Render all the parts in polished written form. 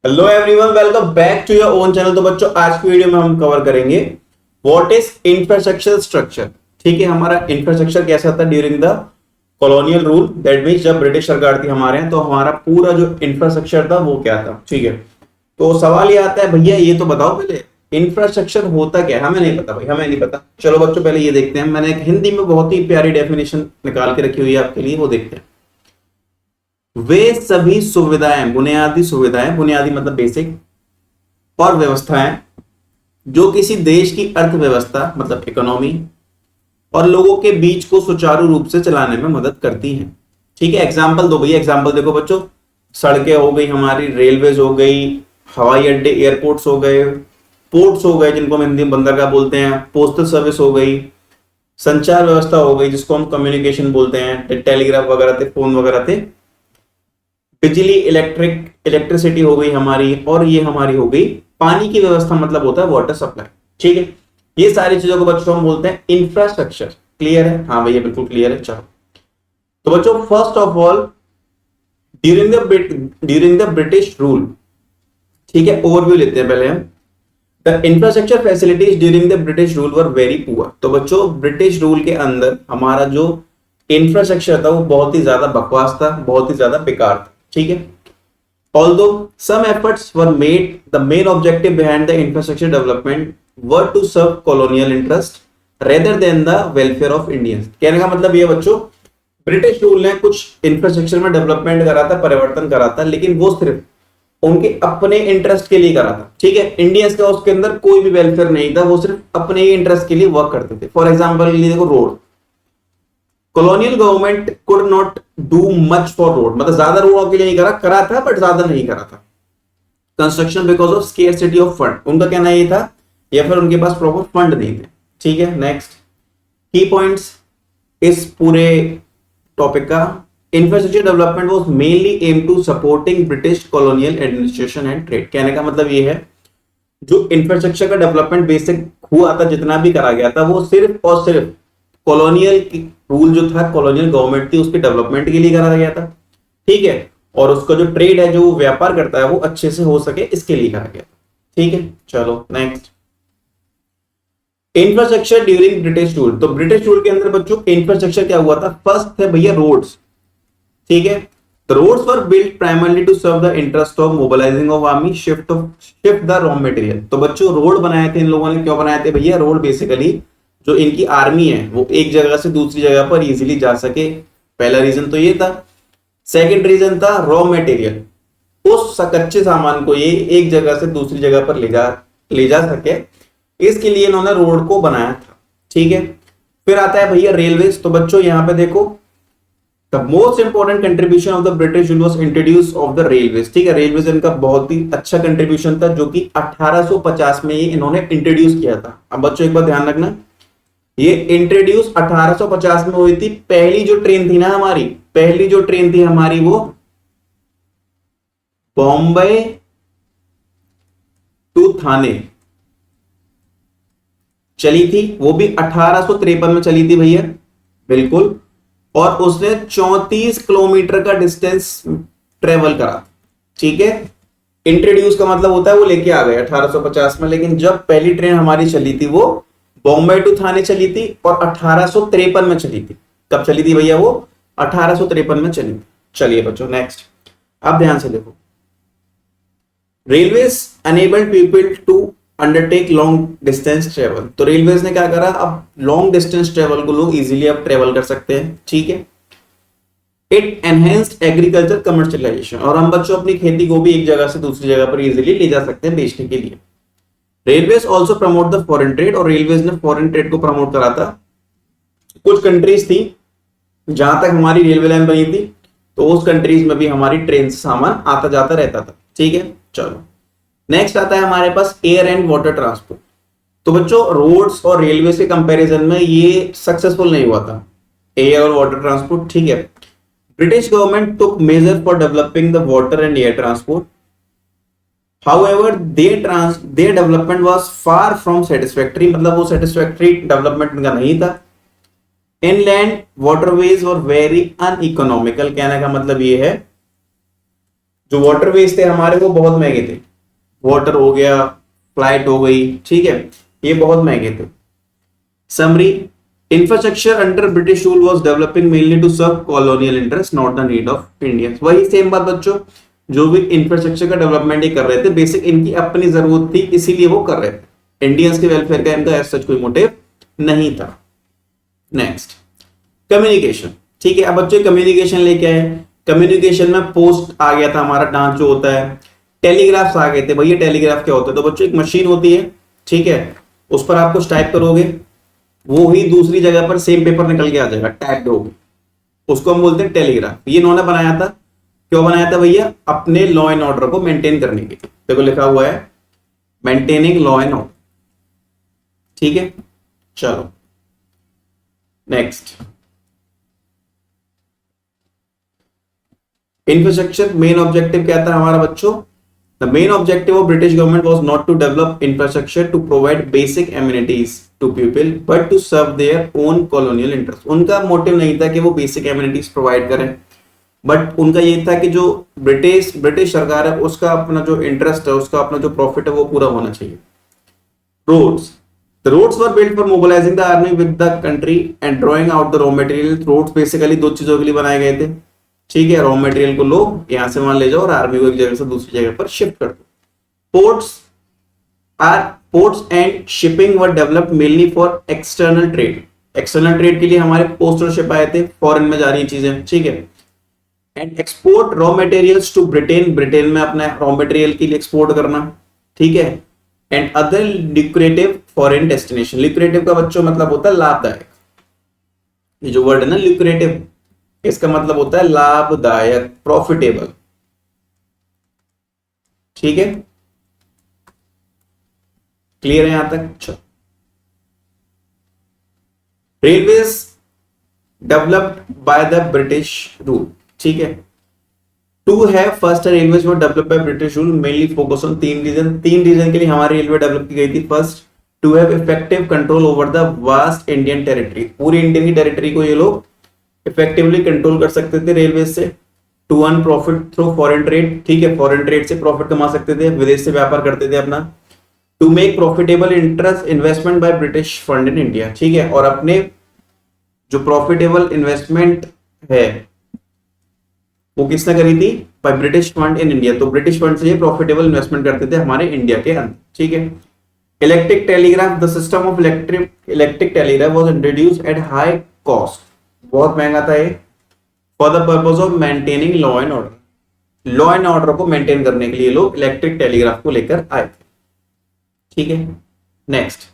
Hello everyone, welcome back to your own channel. तो बच्चों, आज की वीडियो में हम कवर करेंगे व्हाट इज इंफ्रास्ट्रक्चर स्ट्रक्चर। ठीक है, हमारा इंफ्रास्ट्रक्चर कैसा था during the colonial rule, that means जब ब्रिटिश सरकार थी हमारे यहाँ, तो हमारा पूरा जो इंफ्रास्ट्रक्चर था वो क्या था। ठीक है, तो सवाल ये आता है, भैया ये तो बताओ पहले इंफ्रास्ट्रक्चर होता क्या है। हमें नहीं पता भाई, हमें नहीं पता। चलो बच्चों, पहले ये देखते हैं। मैंने एक हिंदी में बहुत ही प्यारी डेफिनेशन निकाल के रखी हुई है आपके लिए, वो देखते हैं। वे सभी सुविधाएं, बुनियादी सुविधाएं, बुनियादी मतलब बेसिक, और व्यवस्थाएं जो किसी देश की अर्थव्यवस्था मतलब इकोनॉमी और लोगों के बीच को सुचारू रूप से चलाने में मदद करती हैं। ठीक है, एग्जांपल दो भैया। एग्जांपल देखो बच्चों, सड़कें हो गई हमारी, रेलवेज हो गई, हवाई अड्डे एयरपोर्ट्स हो गए, पोर्ट्स हो गए जिनको हम हिंदी में बंदरगाह बोलते हैं, पोस्टल सर्विस हो गई, संचार व्यवस्था हो गई जिसको हम कम्युनिकेशन बोलते हैं, टेलीग्राफ वगैरह थे, फोन वगैरह थे, बिजली इलेक्ट्रिसिटी हो गई हमारी, और ये हमारी हो गई पानी की व्यवस्था, मतलब होता है वाटर सप्लाई। ठीक है, ये सारी चीजों को बच्चों हम बोलते हैं इंफ्रास्ट्रक्चर। क्लियर है? हाँ भैया बिल्कुल क्लियर है। चलो तो बच्चों, first of all during the British rule, ठीक है, ओवरव्यू लेते हैं पहले हम। The infrastructure facilities during the British rule were very poor. तो बच्चों, ब्रिटिश रूल के अंदर हमारा जो इंफ्रास्ट्रक्चर था वो बहुत ही ज्यादा बकवास था, बहुत ही ज्यादा बेकार था। ठीक है, although some efforts were made, the main objective behind the infrastructure development were to serve colonial interest rather than the welfare of Indians। कहने का मतलब ये बच्चों, ब्रिटिश रूल ने कुछ इंफ्रास्ट्रक्चर में डेवलपमेंट करा था, परिवर्तन करा था, लेकिन वो सिर्फ उनके अपने इंटरेस्ट के लिए करा था। ठीक है, इंडियंस का उसके अंदर कोई भी वेलफेयर नहीं था, वो सिर्फ अपने ही इंटरेस्ट के लिए वर्क करते थे। फॉर एग्जाम्पल देखो, road, colonial government could not do much for road, मतलब ज्यादा रोडों के लिए नहीं करा था, बट ज्यादा नहीं करा था construction because of scarcity of fund. उनका कहना ये था, या फिर उनके पास प्रॉपर फंड नहीं थे। ठीक है, नेक्स्ट की पॉइंट्स इस पूरे टॉपिक का। Infrastructure development was mainly aim to supporting British colonial administration and trade. कहने का मतलब ये है, जो इंफ्रास्ट्रक्चर का डेवलपमेंट बेसिक हुआ था, जितना भी करा गया था, वो सिर्फ और सिर्फ कॉलोनियल रूल जो था, कॉलोनियल गवर्नमेंट थी, उसके डेवलपमेंट के लिए करा गया था। ठीक है, और उसका जो ट्रेड है, जो व्यापार करता है, वो अच्छे से हो सके, इसके लिए करा गया था। ठीक है, चलो next, infrastructure during British rule. तो ब्रिटिश रूल के अंदर बच्चों इंफ्रास्ट्रक्चर क्या हुआ था? फर्स्ट है भैया रोड्स। ठीक है, the roads were built primarily to serve the interest of mobilising of army, shift the raw material. तो बच्चों, रोड बनाए थे इन लोगों ने, क्यों बनाए थे भैया? रोड बेसिकली जो इनकी आर्मी है वो एक जगह से दूसरी जगह पर इजीली जा सके, पहला रीजन तो ये था। सेकंड रीजन था रॉ मटेरियल, उस कच्चे सामान को ये एक जगह से दूसरी जगह पर ले जा सके, इसके लिए इन्होंने रोड को बनाया था। ठीक है, फिर आता है भैया रेलवेज। तो बच्चों यहाँ पे देखो, the most important contribution of the British rule was introduce of the railways. ठीक है, रेलवेज इनका बहुत ही अच्छा कंट्रीब्यूशन था, जो कि 1850 में ये इन्होंने इंट्रोड्यूस किया था। अब बच्चों एक बात ध्यान रखना, ये इंट्रोड्यूस 1850 में हुई थी। पहली जो ट्रेन थी ना हमारी, पहली जो ट्रेन थी हमारी, वो बॉम्बे टू थाने चली थी, वो भी 1853 में चली थी भैया, बिल्कुल। और उसने 34 किलोमीटर का डिस्टेंस ट्रेवल करा। ठीक है, इंट्रोड्यूस का मतलब होता है वो लेके आ गए 1850 में, लेकिन जब पहली ट्रेन हमारी चली थी वो बॉम्बे टू थाने चली थी, और 1853 में चली थी। कब चली थी भैया? वो 1853 में चली थी। चलिए बच्चों नेक्स्ट, अब ध्यान से देखो, railways enabled people to undertake long distance travel. तो रेलवेज ने क्या करा, अब लॉन्ग डिस्टेंस ट्रेवल को लोग इजीली अब ट्रेवल कर सकते हैं। ठीक है, इट एनहेंस्ड एग्रीकल्चर कमर्शियलाइजेशन, और हम बच्चों अपनी खेती को भी एक जगह से दूसरी जगह पर इजीली ले जा सकते हैं बेचने के लिए। Railways also promote the foreign trade, और रेलवेज ने फॉरेन ट्रेड को प्रमोट करा था। कुछ कंट्रीज थी जहां तक हमारी रेलवे लाइन बनी थी, तो उस कंट्रीज में भी हमारी ट्रेन से सामान आता जाता रहता था। ठीक है, चलो नेक्स्ट आता है हमारे पास एयर एंड वाटर ट्रांसपोर्ट। तो बच्चों, रोड्स और रेलवे के कंपैरिजन में ये सक्सेसफुल नहीं हुआ था, एयर और वाटर ट्रांसपोर्ट। ठीक है, British government took major for developing the water and air transport, however their development was far from satisfactory, मतलब वो satisfactory development इनका नहीं था। inland waterways were very uneconomical। कहने का मतलब ये है, जो वाटरवेज थे हमारे वो बहुत महंगे थे, वाटर हो गया, फ्लाइट हो गई, ठीक है, ये बहुत महंगे थे। Summary, infrastructure under British rule was developing mainly to serve colonial interest not the need of Indians. वही सेम बात बच्चों, जो भी इंफ्रास्ट्रक्चर का डेवलपमेंट ही कर रहे थे, बेसिक इनकी अपनी जरूरत थी इसीलिए वो कर रहे थे, इंडियंस के वेलफेयर का इनका सच कोई मोटिव नहीं था। नेक्स्ट, कम्युनिकेशन, ठीक है। अब बच्चों कम्युनिकेशन लेके आए, कम्युनिकेशन में पोस्ट आ गया था हमारा, डांस जो होता है, टेलीग्राफ्स आ गए थे। भैया टेलीग्राफ क्या होता है? तो बच्चों एक मशीन होती है, ठीक है, उस पर आप कुछ टाइप करोगे, वो ही दूसरी जगह पर सेम पेपर निकल के आ जाएगा, टाइप होगी, उसको हम बोलते हैं टेलीग्राफ। ये इन्होंने बनाया था, क्यों बनाया था भैया? अपने लॉ एंड ऑर्डर को मेंटेन करने के लिए। देखो लिखा हुआ है मेंटेनिंग लॉ एंड ऑर्डर, ठीक है। चलो नेक्स्ट, इंफ्रास्ट्रक्चर मेन ऑब्जेक्टिव क्या था हमारा बच्चों? The main objective of British government was not to develop infrastructure to provide basic amenities to people but to serve their own colonial interest. उनका motive नहीं था कि वो बेसिक एमिनिटीज प्रोवाइड करें, बट उनका ये था कि जो ब्रिटिश सरकार है उसका अपना जो इंटरेस्ट है, उसका अपना जो प्रॉफिट है वो पूरा होना चाहिए। Roads, the roads were built for mobilising the army with the country and drawing out the raw material. Roads basically दो चीजों के लिए बनाए गए थे, ठीक है, रॉ मटेरियल को लो यहां से वहां ले जाओ और आर्मी को एक जगह से दूसरी जगह पर शिफ्ट कर दो। Ports and shipping were developed mainly for external trade. External trade के लिए हमारे पोस्टल शिप आए थे, फॉरेन में जा रही चीजें, ठीक है। And export raw materials to Britain, Britain में अपना रॉ मटेरियल के लिए एक्सपोर्ट करना, ठीक है। And other lucrative foreign destination. Lucrative का बच्चों मतलब होता है लाभदायक, ये जो वर्ड है ना ल्यूक्रेटिव, इसका मतलब होता है लाभदायक, प्रॉफिटेबल, ठीक है। क्लियर है यहां तक? चलो, railways developed by the British rule, ठीक है। टू है first railways were developed by British rule mainly focus on तीन रीजन के लिए हमारी रेलवे डेवलप की गई थी। First, to have effective control over the vast Indian territory. पूरी इंडियन की टेरिटरी को ये लोग इफेक्टिवली कंट्रोल कर सकते थे रेलवे से। To earn profit through foreign trade, ठीक है, फॉरेन ट्रेड से प्रॉफिट कमा सकते थे, विदेश से व्यापार करते थे अपना। To make profitable interest investment by British fund in India, ठीक है, और अपने जो प्रॉफिटेबल इन्वेस्टमेंट है वो किसने करी थी? Bye British fund in India. तो ब्रिटिश फंड से ये प्रॉफिटेबल इन्वेस्टमेंट करते थे हमारे इंडिया के अंदर, ठीक है। Electric telegraph, the system of electric telegraph was introduced at high cost, बहुत महंगा था ये, for the purpose of maintaining law and order. Law and order को मेंटेन करने के लिए लोग इलेक्ट्रिक टेलीग्राफ को लेकर आए थे, ठीक है। Next,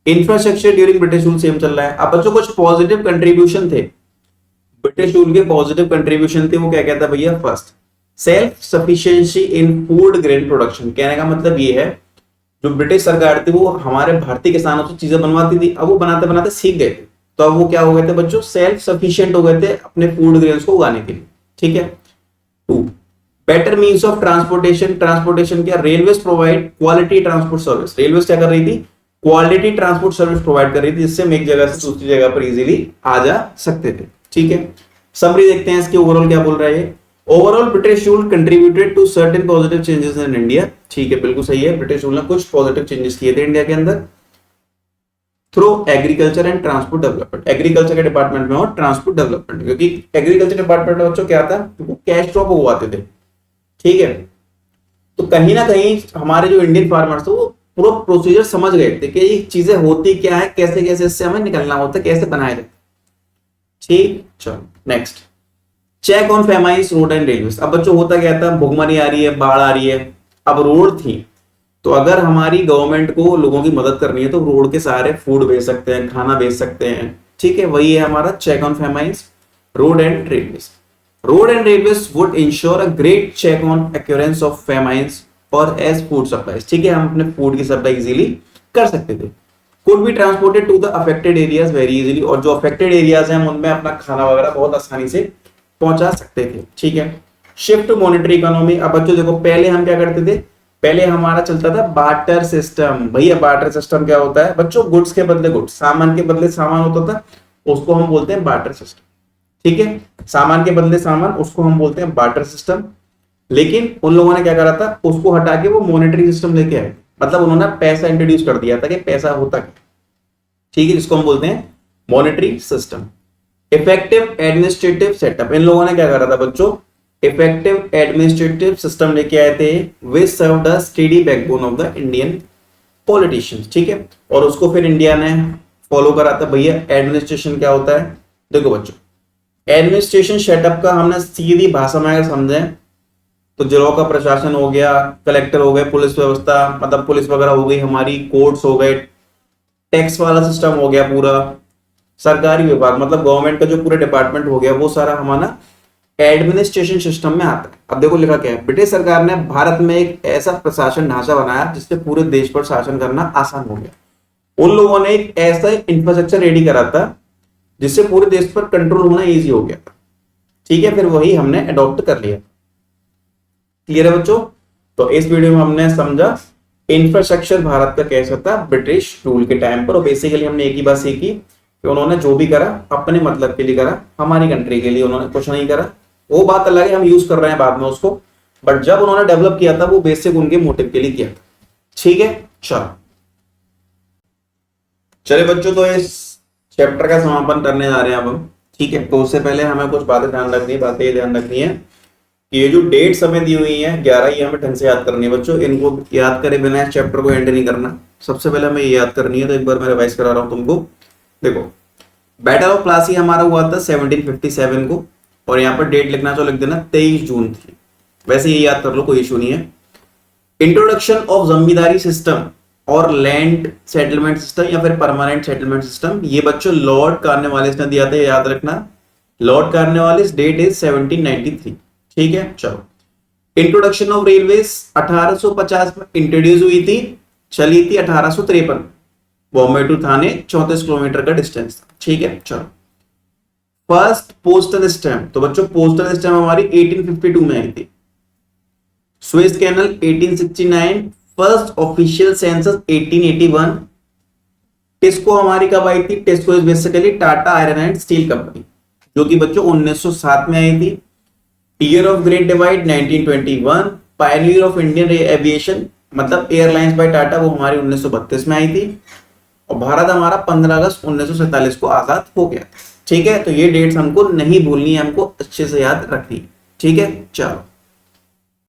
infrastructure during British rule same चल रहा है। अब बच्चों कुछ पॉजिटिव कंट्रीब्यूशन थे, ब्रिटिश रूल के पॉजिटिव कंट्रीब्यूशन थे, वो क्या कहता है भैया? फर्स्ट, सेल्फ सफिशिएंसी इन फूड ग्रेन प्रोडक्शन। कहने का मतलब ये है, जो ब्रिटिश सरकार थी वो हमारे भारतीय किसानों से चीजें बनवाती थी, अब वो बनाते बनाते सीख गए थे, तो अब वो क्या हो गए थे बच्चों? सेल्फ सफिशिएंट हो गए थे अपने फूड ग्रेन्स को उगाने के लिए, ठीक है। Two, better means of transportation. Transportation क्या? Railways provide quality transport service. Railways क्या कर रही थी? क्वालिटी ट्रांसपोर्ट सर्विस प्रोवाइड कर रही थी, जिससे हम एक जगह से दूसरी जगह पर इजीली आ जा सकते थे, ठीक है। समरी देखते हैं इसके, ओवरऑल क्या बोल रहा है ये। Overall British rule contributed to certain positive changes in India, ठीक है, बिल्कुल सही है। ब्रिटिश रूल ने कुछ पॉजिटिव चेंजेस किए थे इंडिया के अंदर through agriculture and transport development. Agriculture के डिपार्टमेंट में और ट्रांसपोर्ट डेवलपमेंट, क्योंकि एग्रीकल्चर डिपार्टमेंट में बच्चों क्या था? वो कैश क्रॉप उगवाते थे, ठीक है। तो कहीं ना कहीं हमारे जो इंडियन फार्मर्स थे वो पूरा प्रोसीजर समझ गए थे कि ये चीजें होती क्या है, कैसे कैसे इससे हमें निकलना होता है, कैसे बनाया जाए, ठीक। चलो next, check on famines road and railway. अब बच्चों होता क्या था? भुखमरी आ रही है, बाढ़ आ रही है, अब रोड थी, तो अगर हमारी गवर्नमेंट को लोगों की मदद करनी है तो रोड के सहारे फूड भेज सकते हैं, खाना भेज सकते हैं, ठीक है। वही है हमारा check on famines road and railways. Road and railways would ensure a great check on occurrence of famines और एज फूड सप्लाईज, ठीक है, हम अपने फूड की सप्लाई इजीली कर सकते थे। Could be transported to the affected areas very easily, और जो अफेक्टेड एरियाज हैं उनमें अपना खाना वगैरह बहुत आसानी से पहुंचा सकते थे, ठीक है। Shift to monetary economy. अब बच्चों देखो, पहले हम क्या करते थे? पहले हमारा चलता था बार्टर सिस्टम। भैया बार्टर सिस्टम क्या होता है बच्चों? गुड्स के बदले गुड्स, सामान के बदले सामान होता था, उसको हम बोलते हैं बार्टर सिस्टम, ठीक है। सामान के बदले सामान, उसको हम बोलते हैं बार्टर सिस्टम। लेकिन उन लोगों ने क्या करा था, उसको हटा के वो मॉनेटरी सिस्टम लेके आए, मतलब उन्होंने पैसा इंट्रोड्यूस कर दिया था कि पैसा होता क्या, ठीक है, जिसको हम बोलते हैं monetary system. Effective administrative setup, इन लोगों ने क्या करा था बच्चों, इफेक्टिव एडमिनिस्ट्रेटिव सिस्टम लेके आए थे, which serve the steady backbone of the Indian politicians, ठीक है। और उसको फिर इंडिया ने फॉलो करा था। भैया एडमिनिस्ट्रेशन क्या होता है, देखो बच्चों, एडमिनिस्ट्रेशन सेटअप का हमने सीधी भाषा में अगर समझें तो जिलों का प्रशासन हो गया, कलेक्टर हो गए, पुलिस व्यवस्था मतलब पुलिस वगैरह हो गई हमारी, कोर्ट्स हो गए, टैक्स वाला सिस्टम हो गया पूरा, सरकारी विभाग मतलब गवर्नमेंट का जो पूरा डिपार्टमेंट हो गया, वो सारा हमारा एडमिनिस्ट्रेशन सिस्टम में आता है। अब देखो लिखा क्या है, ब्रिटिश सरकार ने भारत में एक ऐसा प्रशासन ढांचा बनाया जिससे पूरे देश पर शासन करना आसान हो गया। उन लोगों ने एक ऐसा इंफ्रास्ट्रक्चर रेडी करा था जिससे पूरे देश पर कंट्रोल होना इजी हो गया, ठीक है। फिर वही हमने अडॉप्ट कर लिया। क्लियर है बच्चों? तो इस वीडियो में हमने समझा इंफ्रास्ट्रक्चर भारत का कैसा था ब्रिटिश रूल के टाइम पर, और बेसिकली हमने एक ही बात सीखी कि उन्होंने जो भी करा अपने मतलब के लिए करा, हमारी कंट्री के लिए उन्होंने कुछ नहीं करा। वो बात अलग है, हम यूज कर रहे हैं बाद में उसको, बट जब उन्होंने डेवलप किया था वो बेसिक उनके मोटिव के लिए किया था, ठीक है। चले बच्चों, तो इस चैप्टर का समापन करने जा रहे हैं अब हम, ठीक है। तो उससे पहले हमें कुछ बातें ध्यान रखनी है, बातें ध्यान रखनी है कि ये जो डेट समय दी हुई है 11, ये हमें ढंग से याद करनी है बच्चों। इनको याद करे बिना इस चैप्टर को एंड नहीं करना, सबसे पहले हमें ये याद करनी है। तो एक बार मैं रिवाइज करा रहा हूं तुमको। देखो, बैटल ऑफ प्लासी हमारा हुआ था 1757 को, और यहाँ पर डेट लिखना तो लिख देना 23 जून थी, वैसे ये याद कर लो, कोई इशू नहीं है। इंट्रोडक्शन ऑफ जमींदारी सिस्टम और लैंड सेटलमेंट सिस्टम या फिर परमानेंट सेटलमेंट सिस्टम, ये बच्चों लॉर्ड कॉर्नवालिस ने दिया था, याद रखना। लॉर्ड कॉर्नवालिस, डेट इज 1793, ठीक है। चलो, इंट्रोडक्शन ऑफ रेलवेज 1850 में इंट्रोड्यूस हुई थी, चली थी 1853, बॉम्बे टू थाने 34 किलोमीटर का डिस्टेंस था, ठीक है। चलो, फर्स्ट पोस्टल स्टैम्प, तो बच्चों पोस्टल स्टैम्प हमारी 1852 में आई थी। Suez canal 1869, first official census 1881। TISCO हमारी कब आई थी? TISCO is basically Tata iron and steel company, जो कि बच्चों 1907 में आई थी। Year of great divide 1921। Pioneer of Indian aviation मतलब एयरलाइंस बाय टाटा, वो हमारी 1932 में आई थी। और भारत हमारा 15 अगस्त 1947 को आजाद हो गया, ठीक है। तो ये डेट्स हमको नहीं भूलनी है, हमको अच्छे से याद रखनी है, ठीक है। चलो।